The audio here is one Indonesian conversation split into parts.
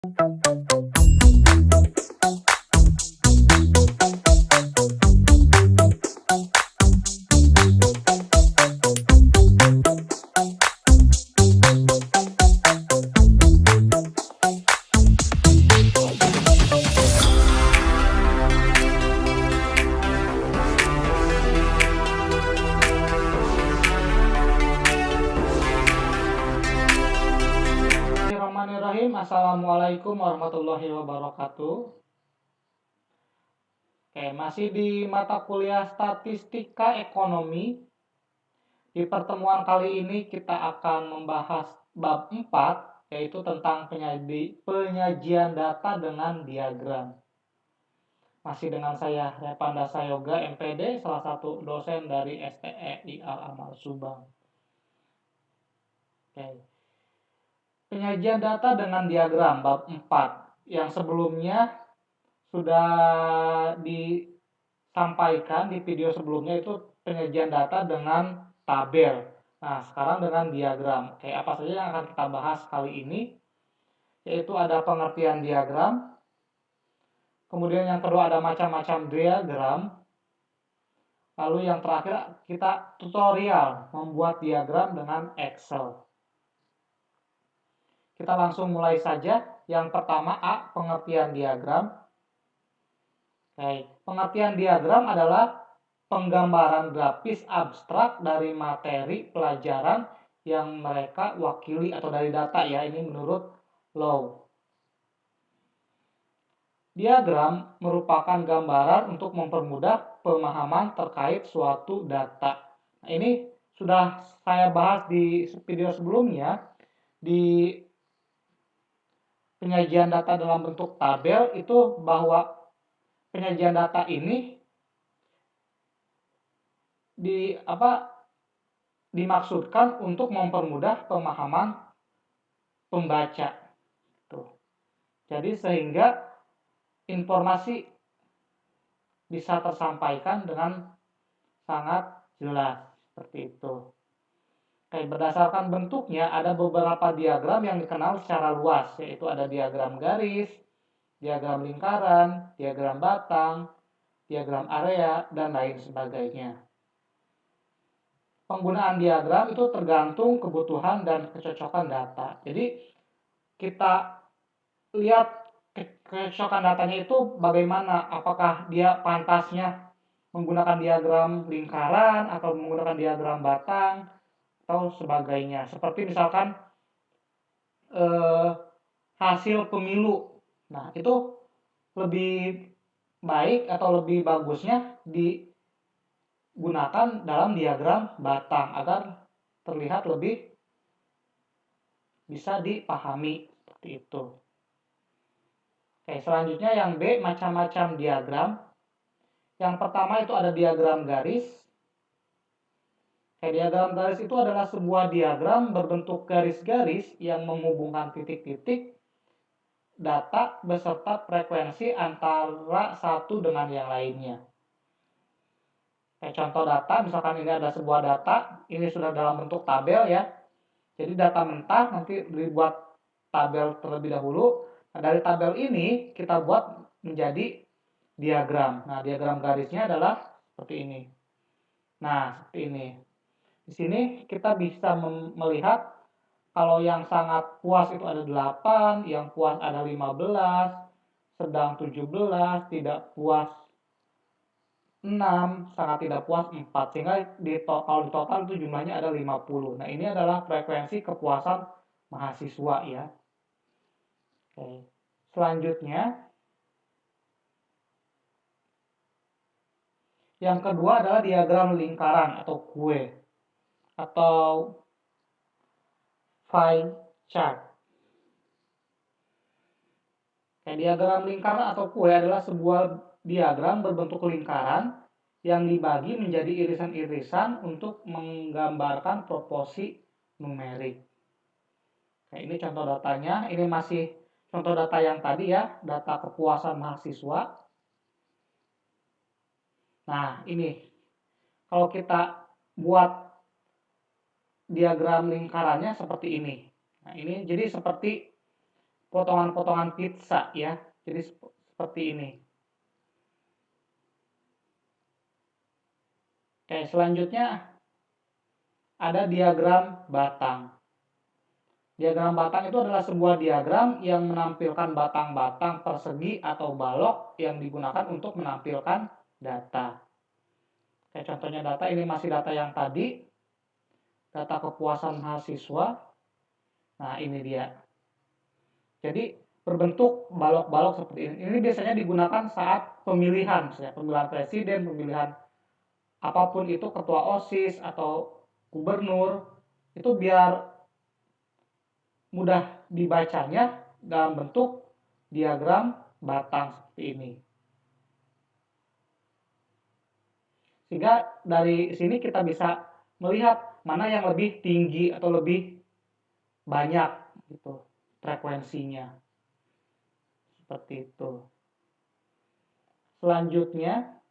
Bismillahirrahmanirrahim. Assalamualaikum warahmatullahi wabarakatuh. Oke, masih di mata kuliah Statistika Ekonomi. Di pertemuan kali ini kita akan membahas bab 4, yaitu tentang penyajian data dengan diagram. Masih dengan saya, Repandasa Yoga, MPD, salah satu dosen dari STEI Al-Amal Subang. Oke. Penyajian data dengan diagram bab 4 yang sebelumnya sudah disampaikan di video sebelumnya, itu penyajian data dengan tabel. Nah, sekarang dengan diagram. Oke, apa saja yang akan kita bahas kali ini? Yaitu ada pengertian diagram. Kemudian yang kedua ada macam-macam diagram. Lalu yang terakhir kita tutorial membuat diagram dengan Excel. Kita langsung mulai saja. Yang pertama A, pengertian diagram. Oke, pengertian diagram adalah penggambaran grafis abstrak dari materi pelajaran yang mereka wakili atau dari data ya, ini menurut Low. Diagram merupakan gambaran untuk mempermudah pemahaman terkait suatu data. Nah, ini sudah saya bahas di video sebelumnya. Di penyajian data dalam bentuk tabel itu bahwa penyajian data ini dimaksudkan untuk mempermudah pemahaman pembaca. Tuh. Jadi sehingga informasi bisa tersampaikan dengan sangat jelas seperti itu. Oke, berdasarkan bentuknya ada beberapa diagram yang dikenal secara luas, yaitu ada diagram garis, diagram lingkaran, diagram batang, diagram area, dan lain sebagainya. Penggunaan diagram itu tergantung kebutuhan dan kecocokan data. Jadi kita lihat kecocokan datanya itu bagaimana, apakah dia pantasnya menggunakan diagram lingkaran atau menggunakan diagram batang atau sebagainya. Seperti misalkan hasil pemilu. Nah, itu lebih baik atau lebih bagusnya digunakan dalam diagram batang agar terlihat lebih bisa dipahami seperti itu. Oke, selanjutnya yang B, macam-macam diagram. Yang pertama itu ada diagram garis. Diagram garis itu adalah sebuah diagram berbentuk garis-garis yang menghubungkan titik-titik data beserta frekuensi antara satu dengan yang lainnya. Contoh data, misalkan ini ada sebuah data, ini sudah dalam bentuk tabel ya. Jadi data mentah nanti dibuat tabel terlebih dahulu. Nah, dari tabel ini kita buat menjadi diagram. Nah, diagram garisnya adalah seperti ini. Nah, seperti ini. Di sini kita bisa melihat kalau yang sangat puas itu ada 8, yang puas ada 15, sedang 17, tidak puas 6, sangat tidak puas 4. Sehingga kalau di total itu jumlahnya ada 50. Nah, ini adalah frekuensi kepuasan mahasiswa ya. Oke. Selanjutnya, yang kedua adalah diagram lingkaran atau kue atau pie chart. Diagram lingkaran atau kue adalah sebuah diagram berbentuk lingkaran yang dibagi menjadi irisan-irisan untuk menggambarkan proporsi numerik. Ini contoh datanya. Ini masih contoh data yang tadi ya, data kepuasan mahasiswa. Nah, ini kalau kita buat diagram lingkarannya seperti ini. Nah, ini jadi seperti potongan-potongan pizza ya. Jadi seperti ini. Oke, selanjutnya ada diagram batang. Diagram batang itu adalah sebuah diagram yang menampilkan batang-batang persegi atau balok yang digunakan untuk menampilkan data. Kayak contohnya data ini masih data yang tadi, data kepuasan mahasiswa. Nah, ini dia. Jadi berbentuk balok-balok seperti ini. Ini biasanya digunakan saat pemilihan, misalnya pemilihan presiden, pemilihan apapun itu, ketua OSIS atau gubernur, itu biar mudah dibacanya dalam bentuk diagram batang seperti ini. Sehingga dari sini kita bisa melihat mana yang lebih tinggi atau lebih banyak gitu frekuensinya. Seperti itu. Selanjutnya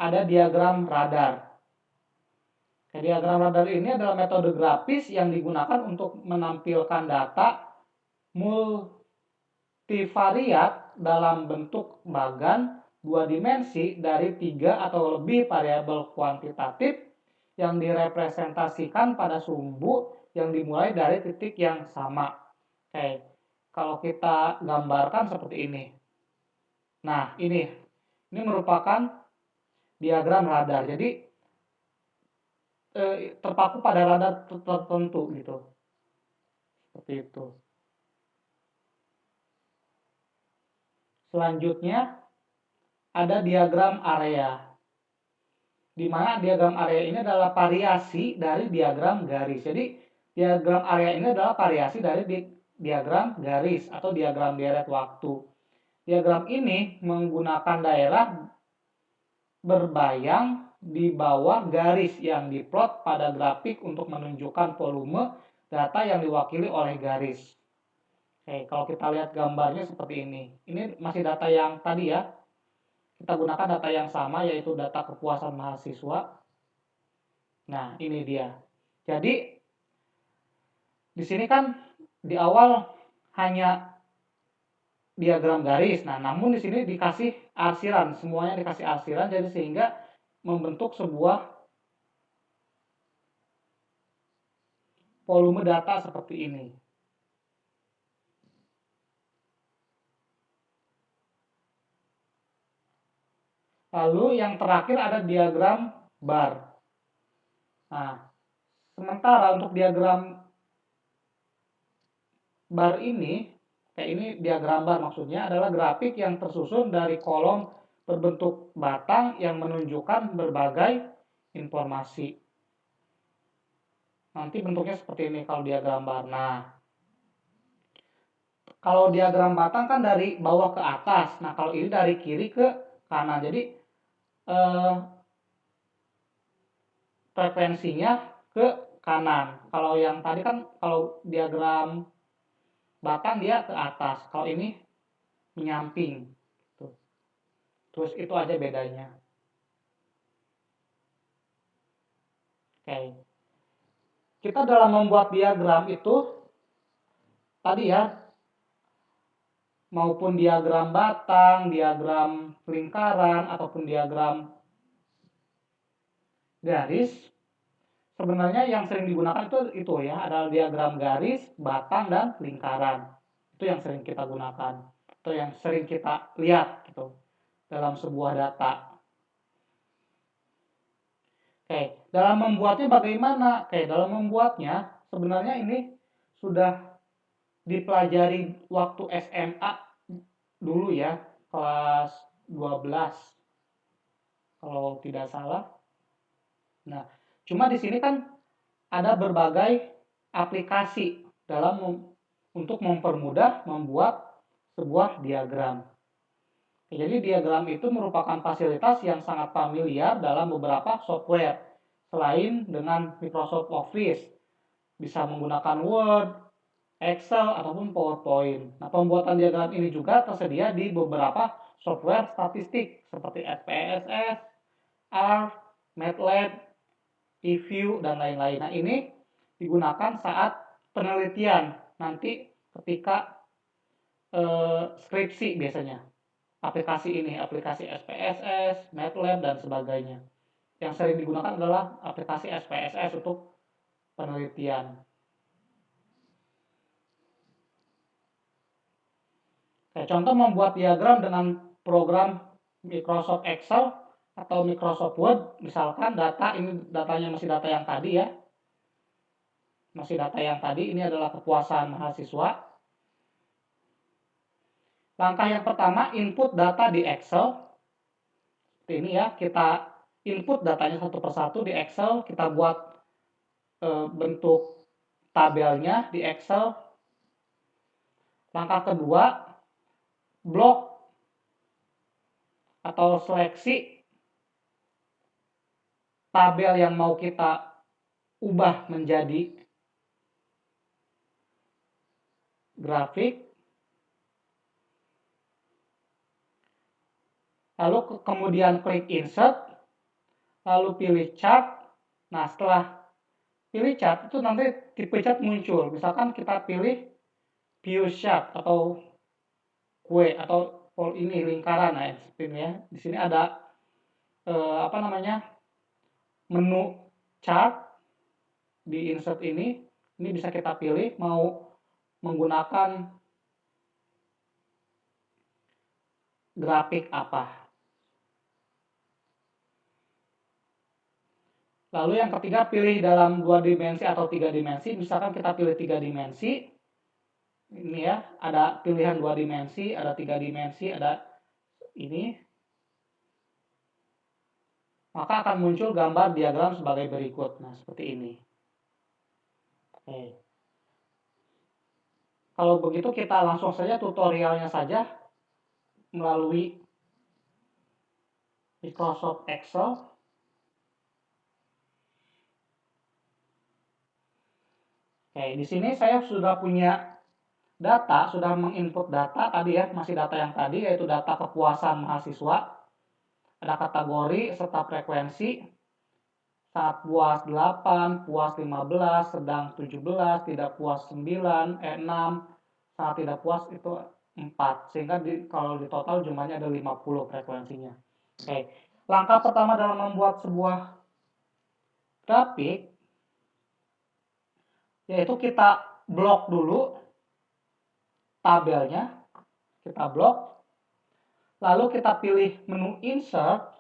ada diagram radar. Diagram radar ini adalah metode grafis yang digunakan untuk menampilkan data multivariat dalam bentuk bagan 2 dimensi dari 3 atau lebih variabel kuantitatif yang direpresentasikan pada sumbu yang dimulai dari titik yang sama. Oke, kalau kita gambarkan seperti ini. Nah, ini merupakan diagram radar. Jadi terpaku pada radar tertentu gitu. Seperti itu. Selanjutnya ada diagram area. Di mana diagram area ini adalah variasi dari diagram garis. Jadi diagram area ini adalah variasi dari diagram garis atau diagram deret waktu. Diagram ini menggunakan daerah berbayang di bawah garis yang diplot pada grafik untuk menunjukkan volume data yang diwakili oleh garis. Oke, kalau kita lihat gambarnya seperti ini. Ini masih data yang tadi ya. Kita gunakan data yang sama yaitu data kepuasan mahasiswa. Nah, ini dia. Jadi di sini kan di awal hanya diagram garis. Nah, namun di sini dikasih arsiran, semuanya dikasih arsiran jadi sehingga membentuk sebuah volume data seperti ini. Lalu yang terakhir ada diagram bar. Nah, sementara untuk diagram bar ini, kayak ini diagram bar maksudnya adalah grafik yang tersusun dari kolom berbentuk batang yang menunjukkan berbagai informasi. Nanti bentuknya seperti ini kalau diagram bar. Nah, kalau diagram batang kan dari bawah ke atas. Nah, kalau ini dari kiri ke kanan. Jadi frekuensinya ke kanan. Kalau yang tadi kan kalau diagram batang dia ke atas. Kalau ini menyamping. Tuh. Terus itu aja bedanya. Oke. Kita dalam membuat diagram itu tadi ya, maupun diagram batang, diagram lingkaran, ataupun diagram garis, sebenarnya yang sering digunakan itu ya, adalah diagram garis, batang, dan lingkaran. Itu yang sering kita gunakan, atau yang sering kita lihat gitu dalam sebuah data. Oke, dalam membuatnya bagaimana? Oke, dalam membuatnya sebenarnya ini sudah dipelajari waktu SMA dulu ya, kelas 12 kalau tidak salah. Nah, cuma di sini kan ada berbagai aplikasi dalam untuk mempermudah membuat sebuah diagram. Jadi diagram itu merupakan fasilitas yang sangat familiar dalam beberapa software. Selain dengan Microsoft Office, bisa menggunakan Word, Excel, ataupun PowerPoint. Nah, pembuatan diagram ini juga tersedia di beberapa software statistik seperti SPSS, R, MATLAB, eView, dan lain-lain. Nah, ini digunakan saat penelitian. Nanti ketika skripsi biasanya. Aplikasi ini, aplikasi SPSS, MATLAB, dan sebagainya. Yang sering digunakan adalah aplikasi SPSS untuk penelitian. Contoh membuat diagram dengan program Microsoft Excel atau Microsoft Word, misalkan data ini datanya masih data yang tadi ya. Masih data yang tadi, ini adalah kepuasan mahasiswa. Langkah yang pertama, input data di Excel. Seperti ini ya, kita input datanya satu persatu di Excel, kita buat bentuk tabelnya di Excel. Langkah kedua, blok atau seleksi tabel yang mau kita ubah menjadi grafik. Lalu kemudian klik insert, lalu pilih chart. Nah, setelah pilih chart itu nanti tipe chart muncul. Misalkan kita pilih view chart atau kue atau ini lingkaran, nah seperti ini ya. Di sini ada menu chart di insert ini. Ini bisa kita pilih mau menggunakan grafik apa. Lalu yang ketiga, pilih dalam 2 dimensi atau 3 dimensi. Misalkan kita pilih 3 dimensi. Ini ya, ada pilihan 2 dimensi, ada 3 dimensi, ada ini. Maka akan muncul gambar diagram sebagai berikut. Nah, seperti ini. Oke. Kalau begitu kita langsung saja tutorialnya saja melalui Microsoft Excel. Oke, di sini saya sudah punya data, sudah menginput data tadi ya, masih data yang tadi yaitu data kepuasan mahasiswa. Ada kategori serta frekuensi. Sangat puas 8, puas 15, sedang 17, tidak puas 9, 6, sangat tidak puas itu 4. Sehingga kalau di total jumlahnya ada 50 frekuensinya. Oke. Langkah pertama dalam membuat sebuah grafik yaitu kita blok dulu tabelnya, kita blok, lalu kita pilih menu insert.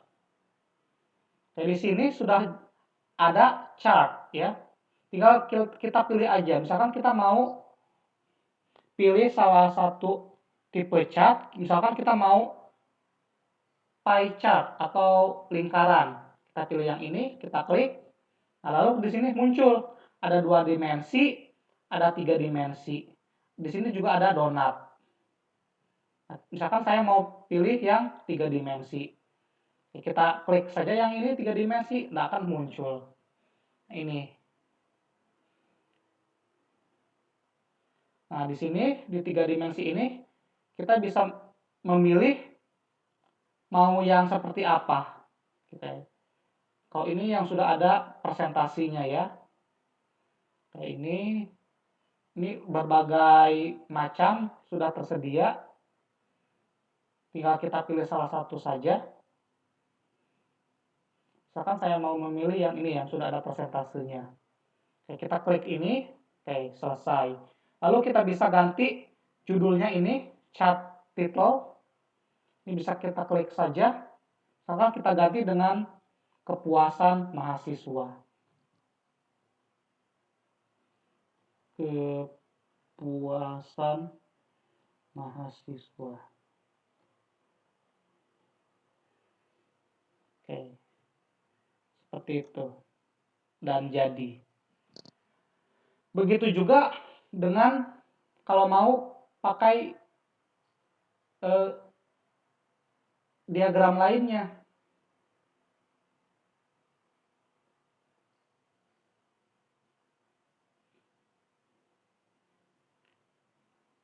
Di sini sudah ada chart ya, tinggal kita pilih aja. Misalkan kita mau pilih salah satu tipe chart, misalkan kita mau pie chart atau lingkaran, kita pilih yang ini, kita klik. Nah, lalu di sini muncul ada 2 dimensi, ada 3 dimensi. Di sini juga ada donat. Nah, misalkan saya mau pilih yang 3 dimensi. Kita klik saja yang ini 3 dimensi, nah akan muncul. Ini. Nah, di sini di 3 dimensi ini kita bisa memilih mau yang seperti apa. Kalau ini yang sudah ada presentasinya ya. Kayak ini berbagai macam sudah tersedia. Tinggal kita pilih salah satu saja. Misalkan saya mau memilih yang ini yang sudah ada presentasenya. Oke, kita klik ini. Oke, selesai. Lalu kita bisa ganti judulnya ini, chart title. Ini bisa kita klik saja. Misalkan kita ganti dengan kepuasan mahasiswa. Kepuasan mahasiswa. Oke. Seperti itu. Dan jadi. Begitu juga dengan kalau mau pakai diagram lainnya.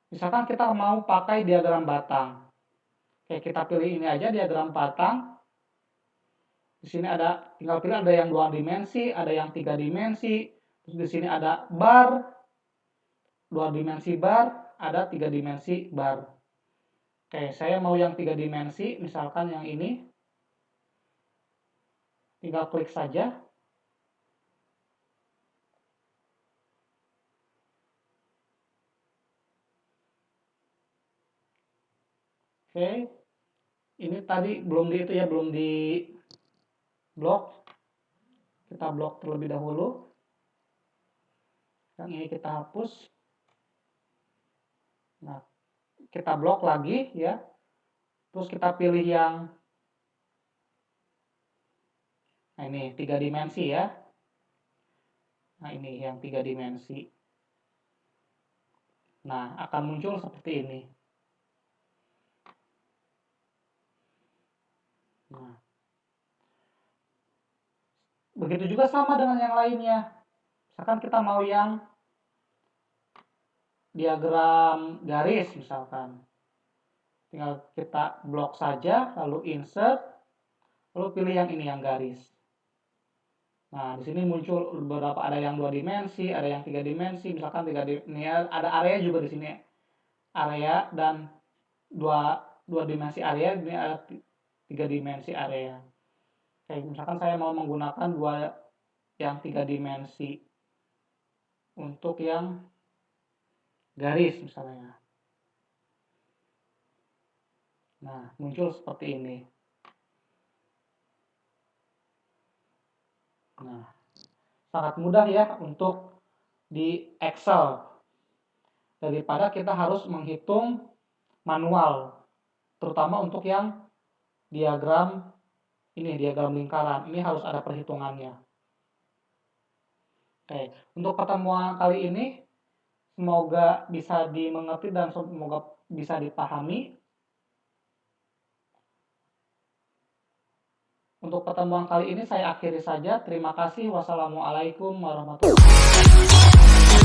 Misalkan kita mau pakai diagram batang. Oke, kita pilih ini aja diagram batang. Di sini ada, tinggal pilih ada yang 2 dimensi, ada yang 3 dimensi. Terus di sini ada bar, 2 dimensi bar, ada 3 dimensi bar. Oke, saya mau yang 3 dimensi, misalkan yang ini. Tinggal klik saja. Oke, ini tadi belum di itu ya, belum di blok. Kita blok terlebih dahulu. Yang ini kita hapus. Nah, kita blok lagi ya. Terus kita pilih yang nah ini 3 dimensi ya. Nah, ini yang 3 dimensi. Nah, akan muncul seperti ini. Nah, begitu juga sama dengan yang lainnya. Misalkan kita mau yang diagram garis misalkan. Tinggal kita blok saja, lalu insert, lalu pilih yang ini yang garis. Nah, di sini muncul beberapa, ada yang 2 dimensi, ada yang 3 dimensi, misalkan 3 ini ada area juga di sini. Area dan 2 dimensi area, ini ada 3 dimensi area. Oke, misalkan saya mau menggunakan yang 3 dimensi untuk yang garis misalnya. Nah, muncul seperti ini. Nah, sangat mudah ya untuk di Excel. Daripada kita harus menghitung manual, terutama untuk yang diagram ini, diagram lingkaran. Ini harus ada perhitungannya. Oke, untuk pertemuan kali ini semoga bisa dimengerti dan semoga bisa dipahami. Untuk pertemuan kali ini saya akhiri saja. Terima kasih. Wassalamualaikum warahmatullahi wabarakatuh.